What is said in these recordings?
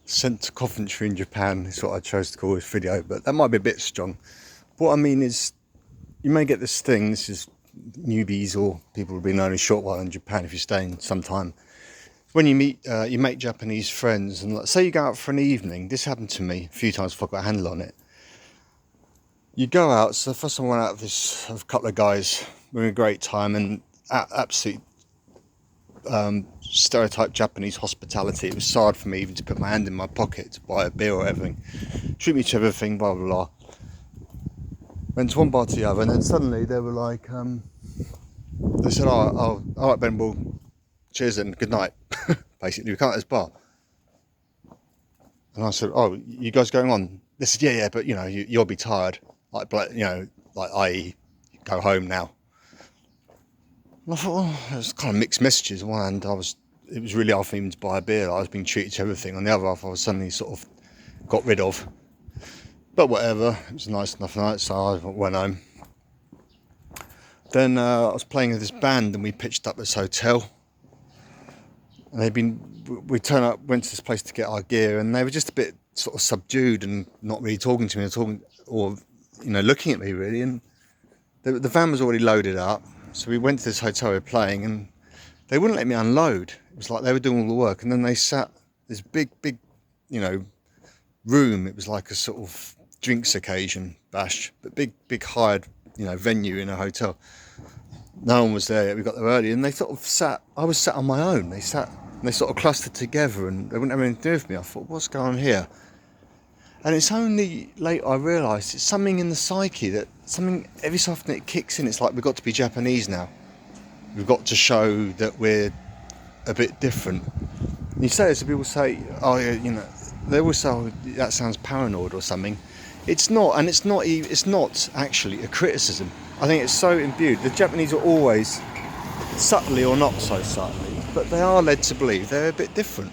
Sent to Coventry in Japan is what I chose to call this video, but that might be a bit strong. What I mean is, you may get this thing, this is newbies or people who've been only a short while in Japan if you're staying some time. When you meet, you make Japanese friends, and say you go out for an evening, this happened to me a few times before I got a handle on it. You go out, so the first time I went out with a couple of guys, we had a great time, and absolute stereotype Japanese hospitality. It was so hard for me even to put my hand in my pocket to buy a beer or everything. Treat me to everything, blah blah blah. Went to one bar to the other, and then suddenly they were like, they said, oh, all right Ben, well, cheers and good night. Basically, we can't at this bar. And I said, oh, you guys going on? They said, yeah, but you know, you'll be tired. Like, you know, like i.e. go home now. And I thought, oh, it was kind of mixed messages. On one hand, it was really hard for me to buy a beer. I was being treated to everything. On the other half, I was suddenly sort of got rid of. But whatever, it was a nice enough night, so I went home. Then I was playing with this band, and we pitched up this hotel. And we went to this place to get our gear, and they were just a bit sort of subdued and not really talking to me, or you know, looking at me really. And the van was already loaded up, so we went to this hotel we were playing, and they wouldn't let me unload. It was like they were doing all the work, and then they sat this big, you know, room. It was like a sort of drinks occasion bash, but big hired, you know, venue in a hotel. No one was there yet. We got there early, and they sort of sat. I was sat on my own. They sat and they sort of clustered together, and they wouldn't have anything to do with me. I thought, what's going on here? And it's only late I realised it's something in the psyche that every so often it kicks in. It's like we've got to be Japanese now. We've got to show that we're a bit different. And you say this, and people say, oh yeah, you know, they always say, oh, that sounds paranoid or something. It's not, and it's not actually a criticism. I think it's so imbued. The Japanese are always, subtly or not so subtly, but they are led to believe they're a bit different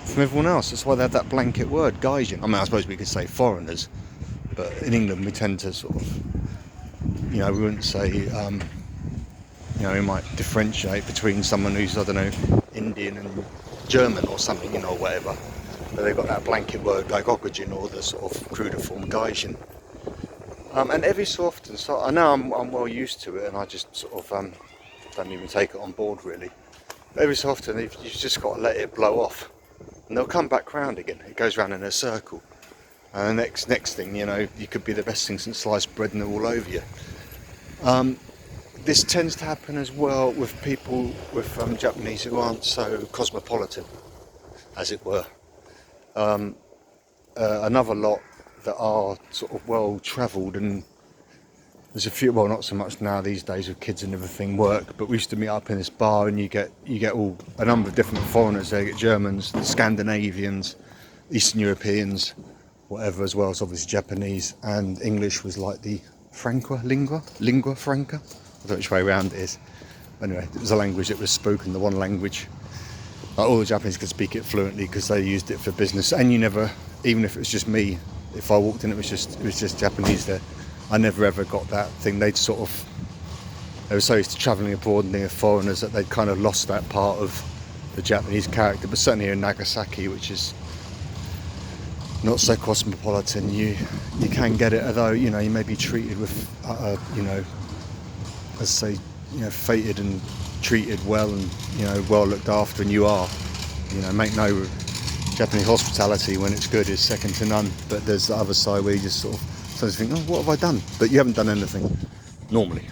from everyone else. That's why they have that blanket word, gaijin. I mean, I suppose we could say foreigners, but in England we tend to sort of, you know, we wouldn't say, you know, we might differentiate between someone who's, I don't know, Indian and German or something, you know, whatever. But they've got that blanket word like gaijin, or the sort of cruder form gaijin. And every so often, so I know I'm well used to it, and I just sort of don't even take it on board really. But every so often, you've just got to let it blow off, and they'll come back round again. It goes round in a circle, and the next thing you know, you could be the best thing since sliced bread, and they're all over you. This tends to happen as well with people with Japanese who aren't so cosmopolitan, as it were. Another lot that are sort of well travelled, and there's a few, well, not so much now these days with kids and everything work, but we used to meet up in this bar, and you get a number of different foreigners there. You get Germans, Scandinavians, Eastern Europeans, whatever, as well as obviously Japanese, and English was like the lingua franca. I don't know which way around it is. Anyway, it was a language that was spoken, the one language. Like, all the Japanese could speak it fluently because they used it for business, and you never, even if it was just me, if I walked in, it was just Japanese there. I never ever got that thing. They were so used to travelling abroad and near foreigners that they'd kind of lost that part of the Japanese character. But certainly here in Nagasaki, which is not so cosmopolitan, you can get it. Although, you know, you may be treated with, you know, let's say, you know, feted and treated well, and you know, well looked after, and you are, you know, make no, Japanese hospitality when it's good is second to none. But there's the other side where you just sort of think, oh, what have I done? But you haven't done anything normally.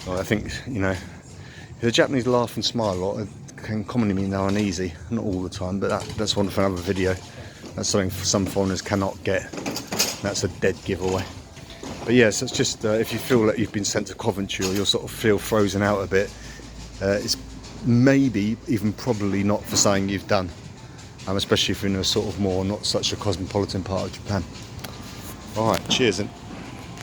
So I think, you know, if the Japanese laugh and smile a lot, it can commonly mean they're uneasy. Not all the time, but that's one for another video. That's something some foreigners cannot get. That's a dead giveaway. But yes, it's just if you feel that you've been sent to Coventry, or you'll sort of feel frozen out a bit, it's maybe even probably not for something you've done, especially if you're in a sort of more not such a cosmopolitan part of Japan. Alright, cheers then.